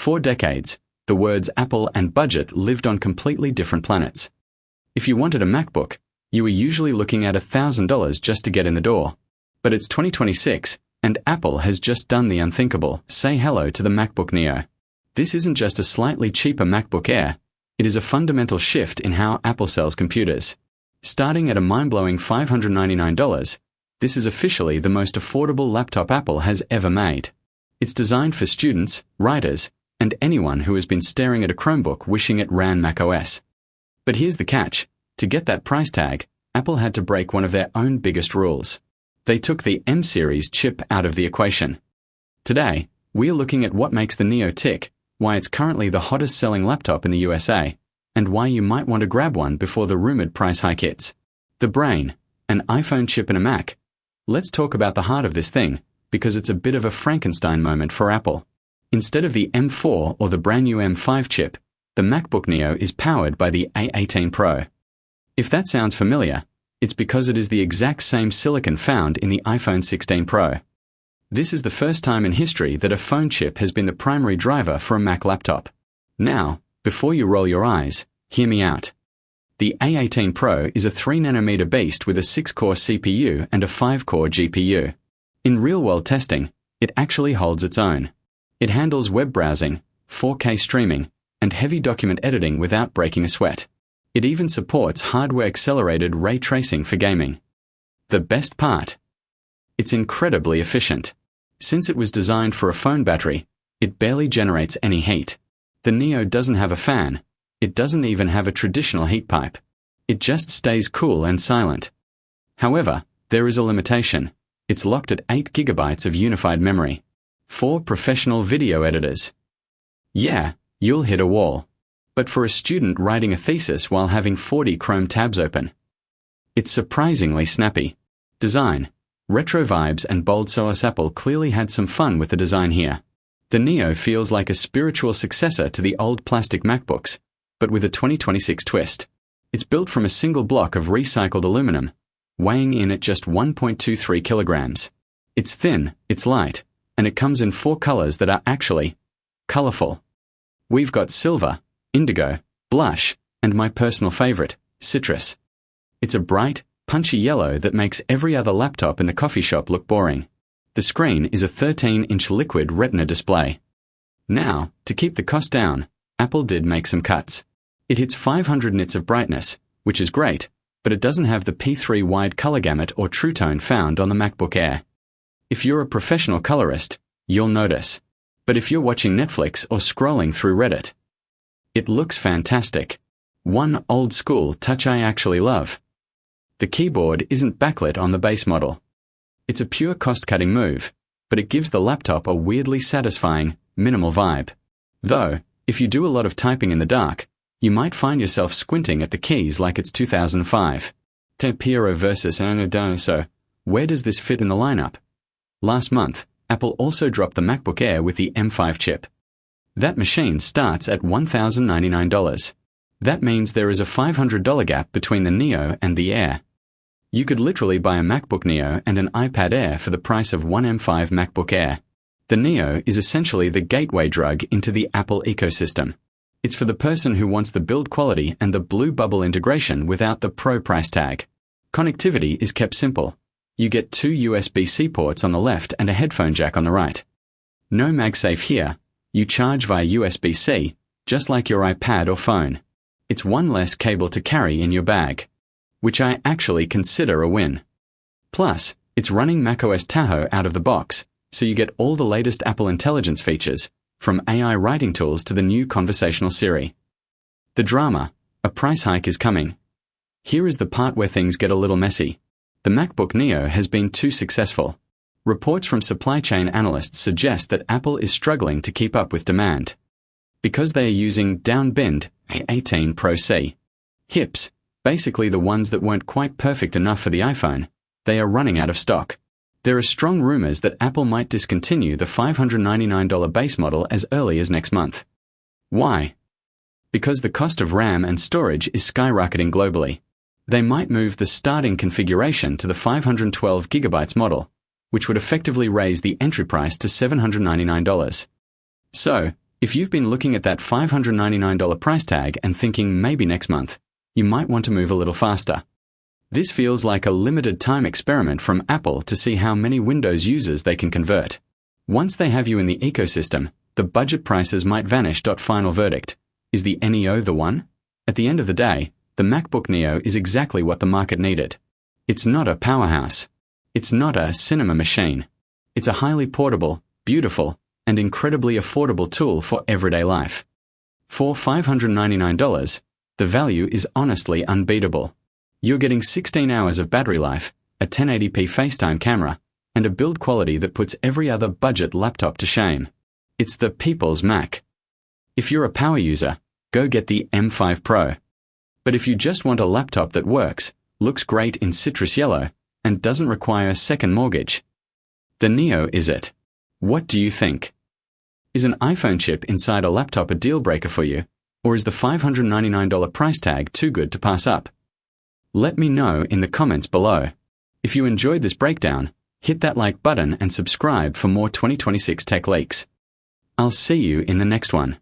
For decades, the words Apple and budget lived on completely different planets. If you wanted a MacBook, you were usually looking at $1,000 just to get in the door. But it's 2026, and Apple has just done the unthinkable: say hello to the MacBook Neo. This isn't just a slightly cheaper MacBook Air, it is a fundamental shift in how Apple sells computers. Starting at a mind-blowing $599, this is officially the most affordable laptop Apple has ever made. It's designed for students, writers, and anyone who has been staring at a Chromebook wishing it ran macOS. But here's the catch: to get that price tag, Apple had to break one of their own biggest rules. They took the M-series chip out of the equation. Today, we're looking at what makes the Neo tick, why it's currently the hottest selling laptop in the USA, and why you might want to grab one before the rumored price hike hits. The brain, an iPhone chip in a Mac. Let's talk about the heart of this thing, because it's a bit of a Frankenstein moment for Apple. Instead of the M4 or the brand new M5 chip, the MacBook Neo is powered by the A19 Pro. If that sounds familiar, it's because it is the exact same silicon found in the iPhone 16 Pro. This is the first time in history that a phone chip has been the primary driver for a Mac laptop. Now, before you roll your eyes, hear me out. The A18 Pro is a 3nm beast with a 6-core CPU and a 5-core GPU. In real-world testing, it actually holds its own. It handles web browsing, 4K streaming, and heavy document editing without breaking a sweat. It even supports hardware-accelerated ray tracing for gaming. The best part? It's incredibly efficient. Since it was designed for a phone battery, it barely generates any heat. The Neo doesn't have a fan. It doesn't even have a traditional heat pipe. It just stays cool and silent. However, there is a limitation. It's locked at 8 GB of unified memory. For professional video editors, yeah, you'll hit a wall. But for a student writing a thesis while having 40 Chrome tabs open, it's surprisingly snappy. Design, retro vibes and bold sauce. Apple clearly had some fun with the design here. The Neo feels like a spiritual successor to the old plastic MacBooks, but with a 2026 twist. It's built from a single block of recycled aluminum, weighing in at just 1.23 kilograms. It's thin, it's light, and it comes in 4 colors that are actually colorful. We've got silver, indigo, blush, and my personal favorite, citrus. It's a bright, punchy yellow that makes every other laptop in the coffee shop look boring. The screen is a 13-inch liquid retina display. Now, to keep the cost down, Apple did make some cuts. It hits 500 nits of brightness, which is great, but it doesn't have the P3 wide color gamut or True Tone found on the MacBook Air. If you're a professional colorist, you'll notice. But if you're watching Netflix or scrolling through Reddit, it looks fantastic. One old-school touch I actually love. The keyboard isn't backlit on the base model. It's a pure cost-cutting move, but it gives the laptop a weirdly satisfying, minimal vibe. Though, if you do a lot of typing in the dark, you might find yourself squinting at the keys like it's 2005. Tempero versus Ernadone. So, where does this fit in the lineup? Last month, Apple also dropped the MacBook Air with the M5 chip. That machine starts at $1,099. That means there is a $500 gap between the Neo and the Air. You could literally buy a MacBook Neo and an iPad Air for the price of one M5 MacBook Air. The Neo is essentially the gateway drug into the Apple ecosystem. It's for the person who wants the build quality and the blue bubble integration without the Pro price tag. Connectivity is kept simple. You get 2 USB-C ports on the left and a headphone jack on the right. No MagSafe here. You charge via USB-C, just like your iPad or phone. It's one less cable to carry in your bag, which I actually consider a win. Plus, it's running macOS Tahoe out of the box, so you get all the latest Apple Intelligence features, from AI writing tools to the new conversational Siri. The drama: a price hike is coming. Here is the part where things get a little messy. The MacBook Neo has been too successful. Reports from supply chain analysts suggest that Apple is struggling to keep up with demand. Because they are using downbinned A18 Pro C hips, basically the ones that weren't quite perfect enough for the iPhone, they are running out of stock. There are strong rumors that Apple might discontinue the $599 base model as early as next month. Why? Because the cost of RAM and storage is skyrocketing globally. They might move the starting configuration to the 512GB model, which would effectively raise the entry price to $799. So, If you've been looking at that $599 price tag and thinking maybe next month, you might want to move a little faster. This feels like a limited time experiment from Apple to see how many Windows users they can convert. Once they have you in the ecosystem, the budget prices might vanish. Final verdict. Is the Neo the one? At the end of the day, the MacBook Neo is exactly what the market needed. It's not a powerhouse. It's not a cinema machine. It's a highly portable, beautiful, and incredibly affordable tool for everyday life. For $599, the value is honestly unbeatable. You're getting 16 hours of battery life, a 1080p FaceTime camera, and a build quality that puts every other budget laptop to shame. It's the people's Mac. If you're a power user, go get the M5 Pro. But if you just want a laptop that works, looks great in citrus yellow, and doesn't require a second mortgage, the Neo is it. What do you think? Is an iPhone chip inside a laptop a deal breaker for you, or is the $599 price tag too good to pass up? Let me know in the comments below. If you enjoyed this breakdown, hit that like button and subscribe for more 2026 tech leaks. I'll see you in the next one.